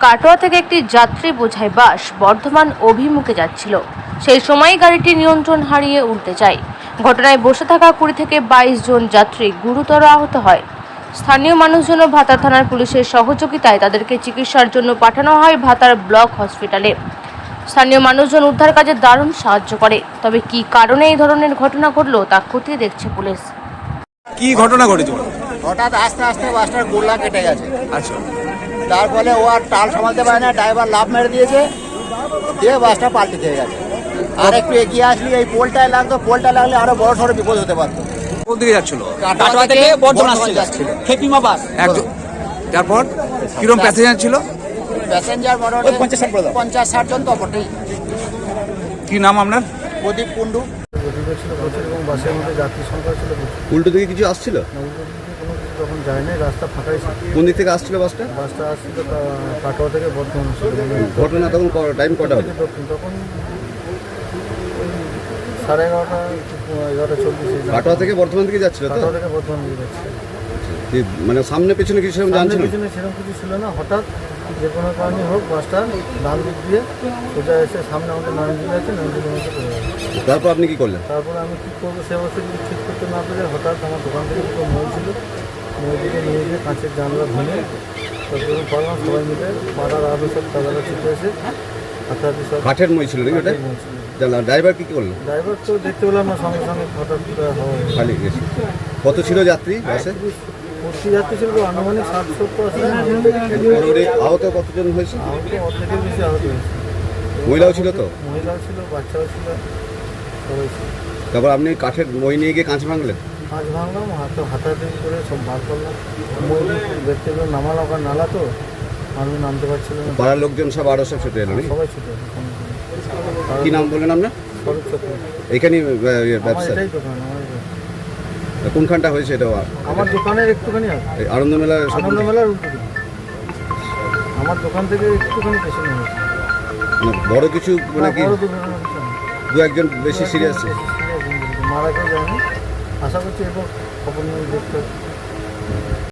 কাটোয়া থেকে একটি যাত্রী বোঝাই বাস বর্ধমান অভিমুখে যাচ্ছিল। সেই সময় গাড়িটি নিয়ন্ত্রণ হারিয়ে উল্টে যায়। ঘটনায় বসে থাকা 20 থেকে 22 জন যাত্রী গুরুতর আহত হয়। স্থানীয় মানুষজন ও ভাতার থানার পুলিশের সহযোগিতায় তাদেরকে চিকিৎসার জন্য পাঠানো হয় ভাতার ব্লক হসপিটালে। স্থানীয় মানুষজন উদ্ধার কাজে দারুণ সাহায্য করে। তবে কী কারণে এই ধরনের ঘটনা ঘটলো তা খতিয়ে দেখছে পুলিশ। কি ঘটনা ঘটেছে? হঠাৎ আস্তে আস্তে বাসটার গোল্লা কেটে গেছে। আচ্ছা, তার ফলে ও আর টাল সামালতে পারে না, ড্রাইভার লাফ মেরে দিয়েছে, দিয়ে বাসটা পাল্টে খেয়ে গেছে। আর একটু এগিয়ে আসলে এই পোলটায় লাগতো, পোলটা লাগলে আরো বড় সড়ো বিপদ হতে পারতো। কোন দিকে যাচ্ছিল? কাটোয়া থেকে বর্ধমান যাচ্ছিল খেপিমা বাস। একজন। তারপর কিরকম প্যাসেঞ্জার ছিল? প্যাসেঞ্জার মোটামুটি 50-60 জন তো বটেই। কি নাম আপনার? প্রদীপ কুণ্ডু। গতিবেগ ছিল প্রচুর এবং বাসের মধ্যে যাত্রী সংখ্যা ছিল প্রচুর। উল্টো দিকে কিছু আসছিল? উল্টো দিকে কোনো কিছু তখন যায় নাই, রাস্তা ফাঁকাই ছিল। কোন দিক থেকে আসছিল বাসটা? বাসটা আসছিল কাটোয়া থেকে বর্ধমান ছিল। ঘটনা তখন টাইম কটা হবে? দক্ষিণ তখন ওই 11:30 11:40। কাটোয়া থেকে বর্ধমান দিকে যাচ্ছিল তো? কাটোয়া থেকে বর্ধমান দিকে যাচ্ছে। মানে সামনে পেছনে কিছু সেরকম জানছিল? পিছনে সেরকম কিছু ছিল না। হঠাৎ যে কোনো কারণে হোক বাসটা ডান দিক দিয়ে সোজা এসে সামনে আমাদের নারায়ণজুলি আছে, নারায়ণজুলির মধ্যে পড়ে গেছে। তারপর আপনি কি করলেন? তারপরে আমি কী করবো সে অবস্থা কিছু ঠিক করতে না পেরে হঠাৎ আমার দোকান থেকে দুটো মই ছিল, মইদিকে নিয়ে গিয়ে কাঁচের জানলা ভেঙে তারপরে পারলাম সবাই মিলে পাড়ার আরও সব দাদারা ছুটে এসে হাতাহাতি সব। কাঠের মই ছিল নাকি ওটা? জানলাম। ড্রাইভার কি করলো? ড্রাইভার তো দেখতে পেলাম না, সঙ্গে সঙ্গে হঠাৎ হওয়া খালি গেছে। কত ছিল যাত্রী বাসে? ভর্তি যাত্রী ছিল আনুমানিক 60-70 মোটামুটি আহত কতজন হয়েছে? অর্ধেকের বেশি আহত হয়েছে। মহিলাও ছিল তো? মহিলাও ছিল, বাচ্চাও ছিল, সবাই ছিল। তারপর আপনি কাঠের মই নিয়ে গিয়ে কাঁচ ভাঙলেন? কাঁচ ভাঙলাম, হাতাহাতি করে সব বার করলাম। মই দেখতে পেলাম নামালাম, ওখানে নালা তো মানুষ নামতে পারছিল না। পাড়ার লোকজন সব আরও সব ছুটে এলো নাকি? সবাই ছুটে এলো। কি নাম বললেন আপনার? স্বরূপ চক্র। এখানেই আমার ব্যবসা? এটাই দোকান, আমার এটাই। কোনখানটা হয়েছে এটা? আমার দোকানের একটুখানি আছে, এই আনন্দ মেলা? আনন্দ মেলার উল্টো দিকে। আমার দোকান থেকে একটুখানি পেছনে হয়েছে। বড় কিছু মানে কি? বড় দুর্ঘটনা কিছু না। দু একজন বেশি সিরিয়াস? মারা কেউ যায়নি। আশা করছি এরপর খবর নিয়ে দেখতে হবে।